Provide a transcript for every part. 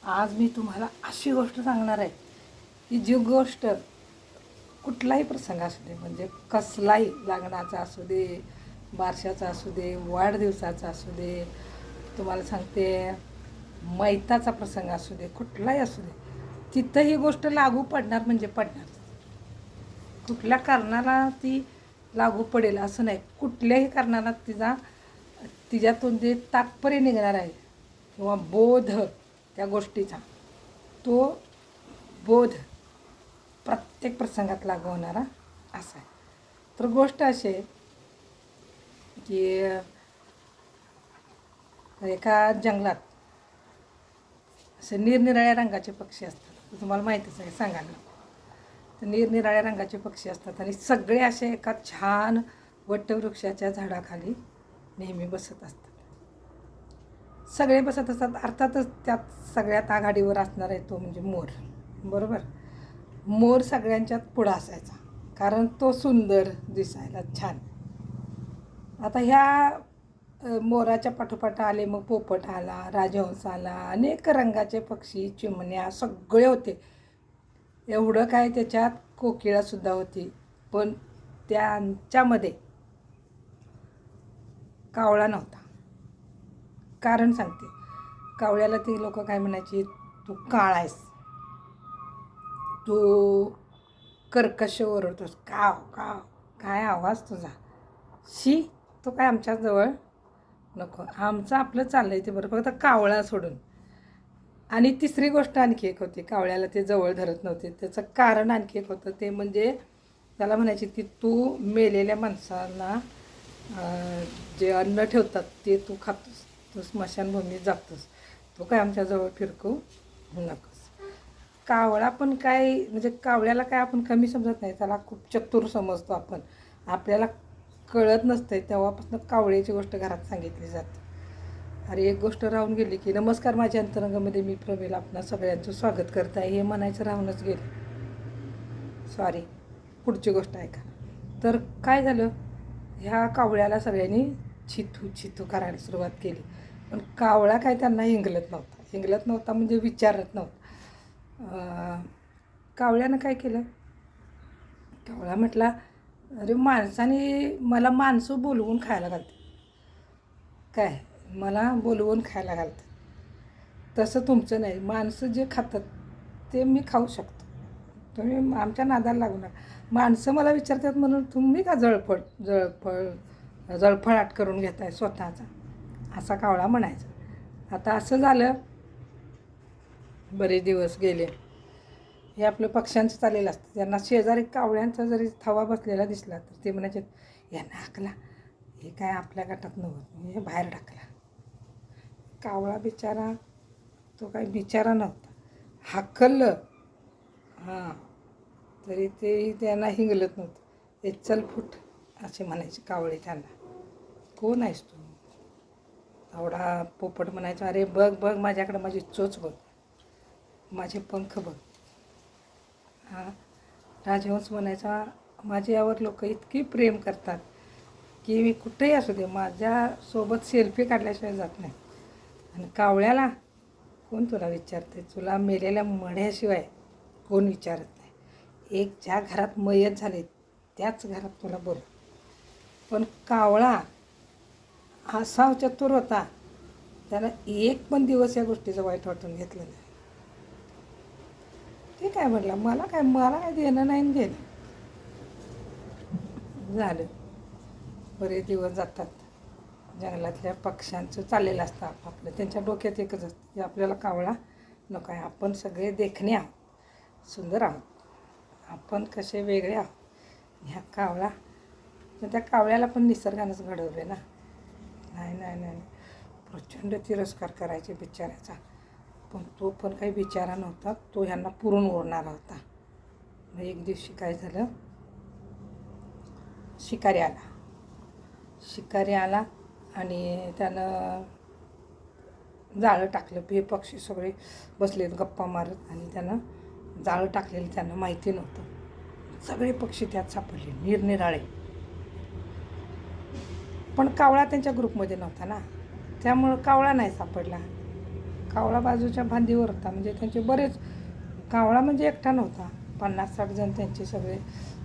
आज मी तुम्हाला अशी गोष्ट सांगणार आहे की जी गोष्ट कुठलाही प्रसंग असू दे, म्हणजे कसलाही, लग्नाचा असू दे, बारशाचा असू दे, वाढदिवसाचा असू दे, तुम्हाला सांगते मैताचा प्रसंग असू दे, कुठलाही असू दे, तिथं ही गोष्ट लागू पडणार म्हणजे पडणार. कुठल्या कारणाला ती लागू पडेल असं नाही, कुठल्याही कारणाला तिच्यातून जे तात्पर्य निघणार आहे किंवा बोध त्या गोष्टीचा, तो बोध प्रत्येक प्रसंगात लागू होणारा असा आहे. तर गोष्ट अशी आहे की एका जंगलात असे निरनिराळ्या रंगाचे पक्षी असतात. तर तुम्हाला माहितीच आहे, सांगायला तर निरनिराळ्या रंगाचे पक्षी असतात आणि सगळे असे एका छान वटवृक्षाच्या झाडाखाली नेहमी बसत असतात. सगळे बसत असतात. अर्थातच त्यात सगळ्यात आघाडीवर असणार आहे तो म्हणजे मोर. बरोबर. मोर सगळ्यांच्यात पुढं असायचा, कारण तो सुंदर दिसायला छान. आता ह्या मोराच्या पाठोपाठ आले, मग पोपट आला, राजहंस आला, अनेक रंगाचे पक्षी, चिमण्या सगळे होते. एवढं काय, त्याच्यात कोकिळासुद्धा होती. पण त्यांच्यामध्ये कावळा नव्हता. कारण सांगते, कावळ्याला ती लोक काय म्हणायची, तू काळा आहेस, तू कर्कश ओरडतोस, काव काव, काय आवाज तुझा, शी, तो काय आमच्याजवळ नको, आमचं आपलं चाललं आहे ते बरं, फक्त कावळा सोडून. आणि तिसरी गोष्ट आणखी एक होती, कावळ्याला ते जवळ धरत नव्हते. त्याचं कारण आणखी एक होतं, ते म्हणजे त्याला म्हणायची ती, तू मेलेल्या माणसाला जे अन्न ठेवतात ते तू खातोस, तू स्मशानभूमीत जातोस, तो काय आमच्याजवळ फिरकू नकोस. कावळा पण काय, म्हणजे कावळ्याला काय आपण कमी समजत नाही, त्याला खूप चतुर समजतो आपण. आपल्याला कळत नसते तेव्हापासून कावळ्याची गोष्ट घरात सांगितली जाते. अरे एक गोष्ट राहून गेली की, नमस्कार माझ्या अंतरंगामध्ये मी प्रवीला आपणा सगळ्यांचं स्वागत करत आहे, हे म्हणायचं राहूनच गेलं. सॉरी, पुढची गोष्ट ऐका. तर काय झालं, ह्या कावळ्याला सगळ्यांनी छिथू छिथू करायला सुरुवात केली. पण कावळा काय त्यांना हिंगलत नव्हता म्हणजे विचारत नव्हता. कावळ्यानं काय केलं, कावळा म्हटला, अरे माणसाने मला माणसं बोलवून खायला घालते, काय मला बोलवून खायला घालतात, तसं तुमचं नाही. माणसं जे खातात ते मी खाऊ शकतो, तुम्ही आमच्या नादाला लागू नका. माणसं मला विचारतात म्हणून तुम्ही का जळफळाट करून घेताय स्वतःचा, असा कावळा म्हणायचा. आता असं झालं, बरेच दिवस गेले, हे आपलं पक्ष्यांचं चाललेलं असतं. त्यांना शेजारी कावळ्यांचा जरी थवा बसलेला दिसला तर ते म्हणायचे, यांना हाकला, हे काय आपल्या गटात नव्हतं, हे बाहेर टाकला. कावळा बिचारा, तो काही बिचारा नव्हता, हाकललं हां तरी ते त्यांना हिंगलत नव्हतं. हे चल फुट असे म्हणायचे कावळे त्यांना. कोण आहेस तू? आवडा पोपट म्हणायचा, अरे बघ बघ माझ्याकडं, माझी चोच बघ, माझे पंख बघ. हां, राजहंस म्हणायचा, माझ्यावर लोक इतकी प्रेम करतात की मी कुठेही असू दे, माझ्यासोबत सेल्फी काढल्याशिवाय जात नाही. आणि कावळ्याला कोण तुला विचारते, तुला मेलेल्या मढ्याशिवाय कोण विचारत नाही. एक ज्या घरात मयत झाले त्याच घरात तुला बोल. पण कावळा असा चतुर होता, त्याला एक पण दिवस या गोष्टीचं वाईट वाटून घेतलं नाही. ते काय म्हटलं, मला काय देणं नाही घेणं. झालं, बरेच दिवस जातात, जंगलातल्या पक्ष्यांचं चाललेलं असतं आपापलं, त्यांच्या डोक्यात एकच असतं की आपल्याला कावळा नको आहे, आपण सगळे देखणे आहोत, सुंदर आहोत, आपण कसे वेगळे आहोत. ह्या कावळा, पण त्या कावळ्याला पण निसर्गानंच घडवले ना. नाही नाही नाही, प्रचंड तिरस्कार करायचे बिचाऱ्याचा, पण तो पण काही बिचारा नव्हता, तो ह्यांना पुरून उरणारा होता. मग एक दिवशी काय झालं, शिकारी आला आणि त्यानं जाळं टाकलं. हे पक्षी सगळे बसलेत गप्पा मारत आणि त्यानं जाळं टाकलेलं त्यांना माहिती नव्हतं. सगळे पक्षी त्यात सापडले, निरनिराळे. पण कावळा त्यांच्या ग्रुपमध्ये नव्हता ना, त्यामुळं कावळा नाही सापडला. कावळा बाजूच्या फांदीवर होता. म्हणजे त्यांचे बरेच, कावळा म्हणजे एकटा नव्हता, 50-60 जण त्यांचे सगळे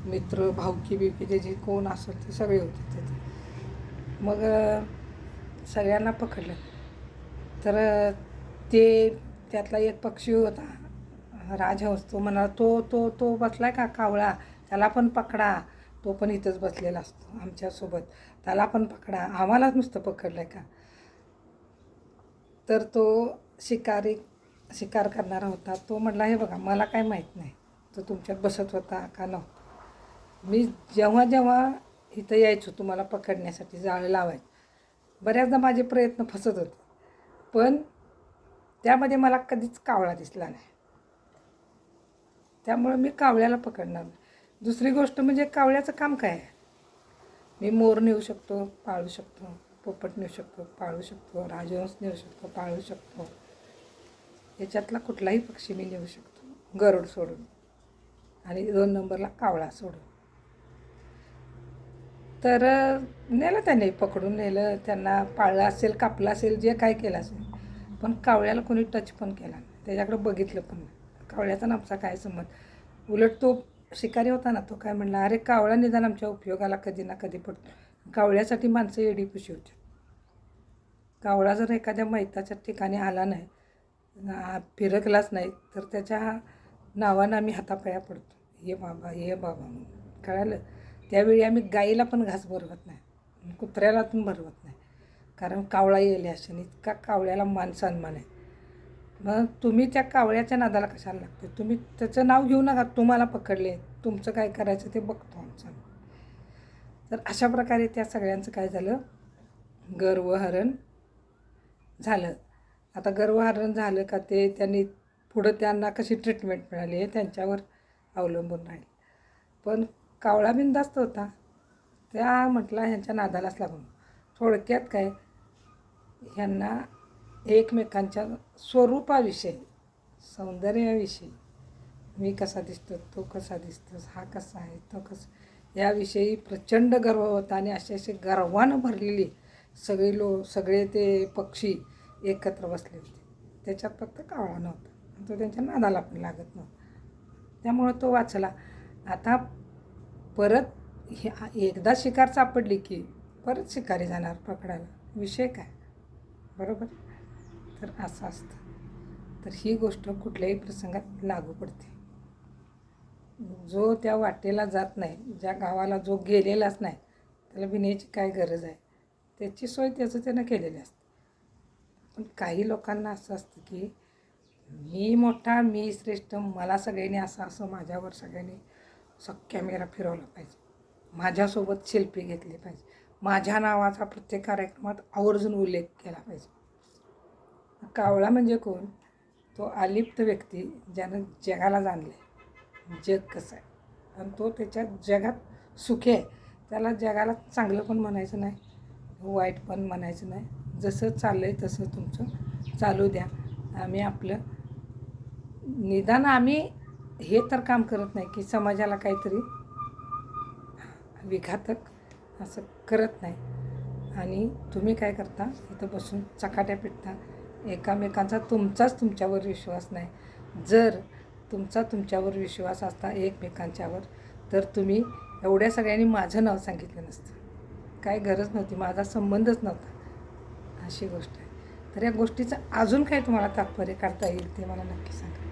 मित्र, भावकी बिवकी जे जे कोण असेल ते सगळे होते तिथे. मग सगळ्यांना पकडलं. तर ते त्यातला एक पक्षी होता राजहंस. तो म्हणाला, तो तो तो बसलाय का कावळा, त्याला पण पकडा. तो पण इथंच बसलेला असतो आमच्यासोबत, त्याला पण पकडा. आम्हालाच नुसतं पकडलं का. तर तो शिकार करणारा होता. तो म्हटला, हे बघा मला काय माहीत नाही तो तुमच्यात बसत होता का नव्हता. मी जेव्हा जेव्हा इथं यायचो तुम्हाला पकडण्यासाठी, जाळं लावायचं, बऱ्याचदा माझे प्रयत्न फसत होते, पण त्यामध्ये मला कधीच कावळा दिसला नाही. त्यामुळं मी कावळ्याला पकडणार नाही. दुसरी गोष्ट म्हणजे कावळ्याचं काम काय आहे. मी मोर नेऊ शकतो, पाळू शकतो, पोपट नेऊ शकतो, पाळू शकतो, राजहंस नेऊ शकतो, पाळू शकतो. याच्यातला कुठलाही पक्षी मी नेऊ शकतो, गरुड सोडून, आणि 2 नंबरला कावळा सोडून. तर नेलं त्याने, पकडून नेलं. त्यांना पाळलं असेल, कापलं असेल, जे काय केलं असेल, पण कावळ्याला कोणी टच पण केला नाही, त्याच्याकडे बघितलं पण नाही. कावळ्याचा आणि आमचा काय संबंध. उलट तो शिकारी होता ना, तो काय म्हणला, अरे कावळा निदान आमच्या उपयोगाला कधी ना कधी पडतो. कावळ्यासाठी माणसं एडीपुशी होती. कावळा जर एखाद्या मैताच्या ठिकाणी आला नाही, फिरकलाच नाही, तर त्याच्या नावानं आम्ही हातापाया पडतो, ये बाबा ये बाबा म्हणून. कळालं. त्यावेळी आम्ही गाईला पण घास भरवत नाही, कुत्र्याला पण भरवत नाही, कारण कावळा येईल अशाने. इतका कावळ्याला मान सन्मान आहे. मग तुम्ही त्या कावळ्याच्या नादाला कशाला लागते. तुम्ही त्याचं नाव घेऊ नका, तुम्हाला पकडले, तुमचं काय करायचं ते बघतो आमचं. तर अशा प्रकारे त्या सगळ्यांचं काय झालं, गर्वहरण झालं. आता गर्वहरण झालं का, ते त्यांनी पुढं त्यांना कशी ट्रीटमेंट मिळाली हे त्यांच्यावर अवलंबून राहील. पण कावळा बिनधास्त होता. त्या म्हटला ह्यांच्या नादालाच लागून. थोडक्यात काय, ह्यांना एकमेकांच्या स्वरूपाविषयी, सौंदर्याविषयी, मी कसा दिसतो, तो कसा दिसतो, हा कसा आहे, तो कसा, याविषयी प्रचंड गर्व होता. आणि असे गर्वानं भरलेली सगळे ते पक्षी एकत्र बसले होते. त्याच्यात फक्त कावळा नव्हता, तो त्यांच्या नादाला पण लागत नव्हता, त्यामुळं तो वाचला. आता परत एकदा शिकार सापडली की परत शिकारी जाणार पकडायला, विषय काय, बरोबर. तर असं असतं. तर ही गोष्ट कुठल्याही प्रसंगात लागू पडते. जो त्या वाटेला जात नाही, ज्या गावाला जो गेलेलाच नाही, त्याला भिण्याची काय गरज आहे. त्याची सोय त्याचं त्यानं केलेली असते. पण काही लोकांना असं असतं की मी मोठा, मी श्रेष्ठ, मला सगळ्यांनी असं माझ्यावर सगळ्यांनी कॅमेरा फिरवला पाहिजे, माझ्यासोबत सेल्फी घेतली पाहिजे, माझ्या नावाचा प्रत्येक कार्यक्रमात आवर्जून उल्लेख केला पाहिजे. कावळा म्हणजे कोण, तो अलिप्त व्यक्ती ज्यानं जगाला जाणलं जग कसं आहे, आणि तो त्याच्या जगात सुखी आहे. त्याला जगाला चांगलं पण म्हणायचं नाही, वाईट पण म्हणायचं नाही. जसं चाललं आहे तसं तुमचं चालू द्या. आम्ही आपलं निदान आम्ही हे तर काम करत नाही की समाजाला काहीतरी विघातक असं करत नाही. आणि तुम्ही काय करता, इथं बसून चकाट्या पिटता एकामेकांचा. तुमच्यावर विश्वास नाही. जर तुमच्यावर विश्वास असता एकमेकांच्यावर, तर तुम्ही एवढ्या सगळ्यांनी माझं नाव सांगितलं नसतं, काय गरज नव्हती, माझा संबंधच नव्हता, अशी गोष्ट आहे. तर या गोष्टीचं अजून काय तुम्हाला तात्पर्य काढता येईल ते मला नक्की सांगा.